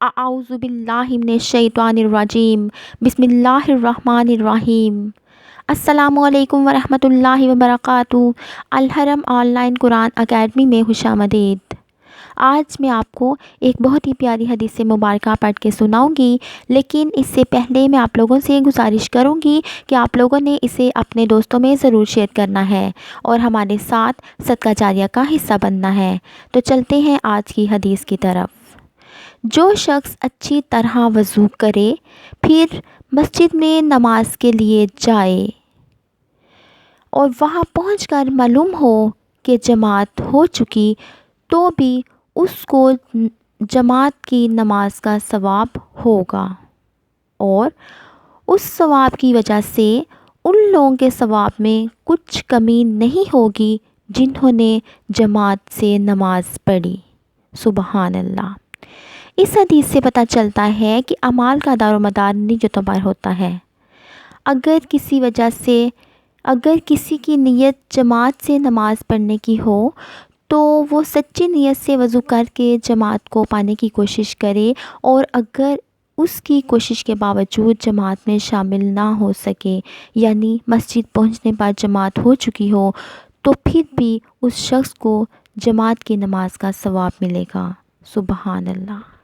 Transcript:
اعوذ باللہ من الشیطان الرجیم، بسم اللہ الرحمن الرحیم۔ السلام علیکم ورحمۃ اللہ وبرکاتہ۔ الحرم آن لائن قرآن اکیڈمی میں خوش آمدید۔ آج میں آپ کو ایک بہت ہی پیاری حدیث مبارکہ پڑھ کے سناؤں گی، لیکن اس سے پہلے میں آپ لوگوں سے گزارش کروں گی کہ آپ لوگوں نے اسے اپنے دوستوں میں ضرور شیئر کرنا ہے اور ہمارے ساتھ صدقہ جاریہ کا حصہ بننا ہے۔ تو چلتے ہیں آج کی حدیث کی طرف۔ جو شخص اچھی طرح وضو کرے پھر مسجد میں نماز کے لیے جائے اور وہاں پہنچ کر معلوم ہو کہ جماعت ہو چکی تو بھی اس کو جماعت کی نماز کا ثواب ہوگا، اور اس ثواب کی وجہ سے ان لوگوں کے ثواب میں کچھ کمی نہیں ہوگی جنہوں نے جماعت سے نماز پڑھی۔ سبحان اللہ۔ اس حدیث سے پتہ چلتا ہے کہ اعمال کا دار و مدار نیتوں پر ہوتا ہے۔ اگر کسی کی نیت جماعت سے نماز پڑھنے کی ہو تو وہ سچی نیت سے وضو کر کے جماعت کو پانے کی کوشش کرے، اور اگر اس کی کوشش کے باوجود جماعت میں شامل نہ ہو سکے، یعنی مسجد پہنچنے پر جماعت ہو چکی ہو، تو پھر بھی اس شخص کو جماعت کی نماز کا ثواب ملے گا۔ سبحان اللہ۔